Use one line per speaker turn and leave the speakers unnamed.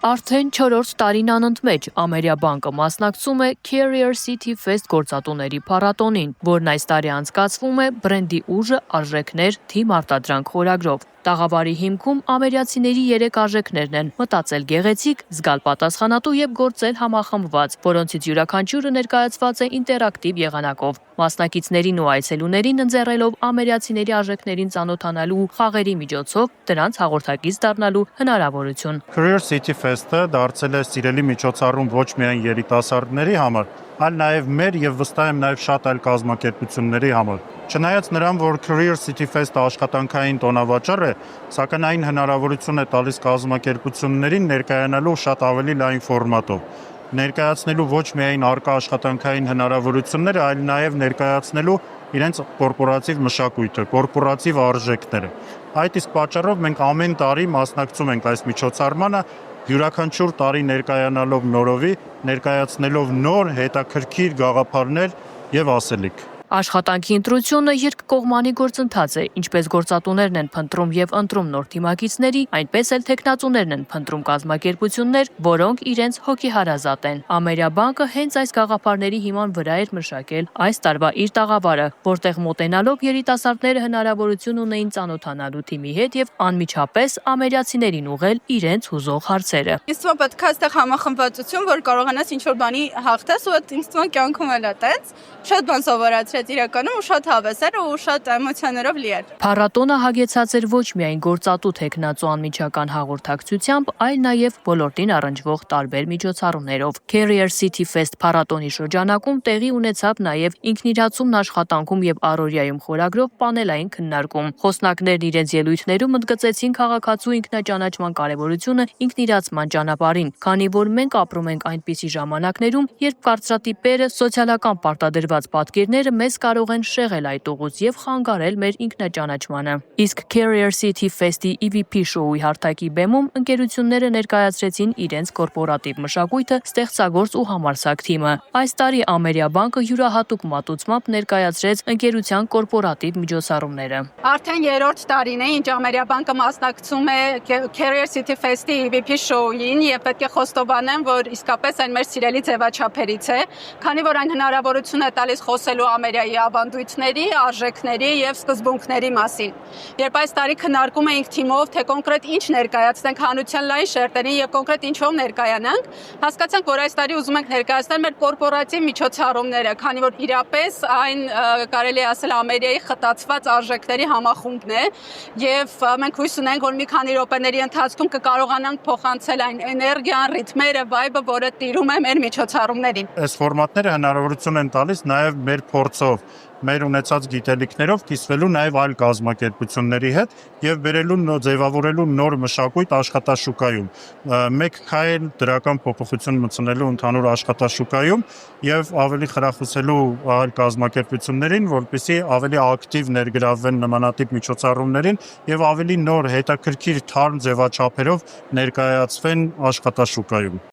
Արդեն 4-րդ տարին անընդմեջ Ամերիաբանկը մասնակցում է Carrier City Fest գործատուների փառատոնին, որն այս տարի անցկացվում է բրենդի ուժը, արժեքներ, թիմ արտադրանք խորագրով։ Տաղավարի հիմքում ամերիացիների 3 արժեքներն են՝ մտածել գեղեցիկ, զգալ պատասխանատու եւ գործել համախմբված, որոնցից յուրաքանչյուրը ներկայացված է ինտերակտիվ եղանակով։ Մասնակիցներին ու այցելուներին ընձեռելով ամերիացիների արժեքներին ծանոթանալու խաղերի միջոցով դրանց հաղորդակից դառնալու հնարավորություն։
Carrier City Fest-ը դարձել է սիրելի միջոցառում ոչ միայն երիտասարդների համար, այլ նաև մեր եւ վստահ եմ նաև շատ այլ կազմակերպությունների համար։ Չնայած նրան, որ Carrier City Fest-ը աշխատանքային տոնավաճառ է, սակայն այն հնարավորություն է տալիս կազմակերպություններին ներկայանալու շատ ավելի լայն ֆորմատով։ Ներկայացնելու ոչ միայն առկա աշխատանքային հնարավորությունները, այլ նաև ներկայացնելու իրենց կորպորատիվ մշակույթը, կորպորատիվ արժեքները։ Այդ իսկ պատճառով մենք ամեն տարի մասնակցում ենք այս միջոցառմանը, յուրաքանչյուր տարի ներկայանալով նորովի, ներկայացնելով նոր հետաքրքիր գաղափարներ եւ ասելիք։
Աշխատանքի ընտրությունը երկկողմանի գործընթաց է, ինչպես գործատուներն են փնտրում եւ ընտրում նոր թիմակիցների, այնպես էլ թեկնածուներն են փնտրում կազմակերպություններ, որոնք իրենց հոգեհարազատ են։ Ամերիաբանկը հենց այս գաղափարների հիման վրա էր մշակել այս տարվա իր տաղավարը, որտեղ մոտենալով երիտասարդները հնարավորություն ունեին ծանոթանալու թիմի հետ եւ անմիջապես ամերիացիներին ուղղել իրենց հուզող հարցերը։
Ինձ թվում է պետք է այստեղ համախմբվածություն, որ կարողանաս ինչ-որ բանի հաղթես, ու ինձ թվում է կյանքում էլ է տենց։ Շատ բան սովորացրեց իրականում ու շատ հավես էր ու շատ էմոցիաներով լի էր։
Փառատոնը հագեցած էր ոչ միայն գործատու թեկնածու անմիջական հաղորդակցությամբ, այլ նաև ոլորտին առնչվող տարբեր միջոցառումներով։ Carrier City Fest փառատոնի շրջանակում տեղի ունեցավ նաև ինքնիրացումն աշխատանքում եւ առօրյայում խորագրով պանելային քննարկում։ Խոսնակներն իրենց ելույթներում ընդգծեցին քաղաքացու ինքնաճանաչման կարևորությունը ինքնիրացման ճանապարհին, քանի որ մենք ապրում ենք այնպիսի ժամանակներում, երբ կարծրատիպերը, սոցիալական պարտադրված պատկերները մեզ կարող են շեղել այդ ուղուց եւ խանգարել մեր ինքնաճանաչմանը։ Իսկ Carrier City Fest-ի EVP շոուի հարթակի բեմում ընկերությունները ներկայացրեցին իրենց կորպորատիվ մշակույթը, ստեղծագործ ու համարձակ թիմը։ Այս տարի Ամերիաբանկը յուրահատուկ մատուցմամբ ներկայացրեց ընկերության կորպորատիվ միջոցառումները։
Արդեն 3-րդ տարին է, ինչ Ամերիաբանկը մասնակցում է Carrier City Fest-ի EVP շոուին եւ պետք է խոստովանեմ, որ իսկապես այն մեր սիրելի ձևաչափերից է, քանի որ այն հնարավորություն է տալիս խոսելու Ամերիկայի ավանդույթների, արժեքների եւ սկզբունքների մասին։ Երբ այս տարի քննարկում էինք թիմով, թե կոնկրետ ինչ ներկայացնենք հանրության լայն շերտերին եւ կոնկրետ ինչով ներկայանանք, հասկացանք, որ այս տարի ուզում ենք ներկայացնել մեր կորպորատիվ միջոցառումները, քանի որ իրապես այն կարելի է ասել Ամերիկայի խտացված արժեքների համախումբն է եւ մենք հույս ունենք, որ մի քանի րոպեների ընթացքում կկարողանանք փոխանցել այն էներգիան, ռիթմերը, վայբը, որը տիրում է մեր միջոցառումներին։
Այս ֆորմատները հնարավորություն են տալիս նաև մեր փորձով, մեր ունեցած գիտելիքներով կիսվելու նաև այլ կազմակերպությունների հետ եւ ձևավորելու նոր մշակույթ աշխատաշուկայում։ Մեկ քայլ դրական փոփոխություն մտցնելու ընդհանուր աշխատաշուկայում եւ ավելի խրախուսելու այլ կազմակերպություններին, որպեսզի ավելի ակտիվ ներգրավվեն նմանատիպ միջոցառումներին եւ ավելի նոր հետաքրքիր թարմ ձևաչափերով ներկայացվեն աշխատաշուկայում։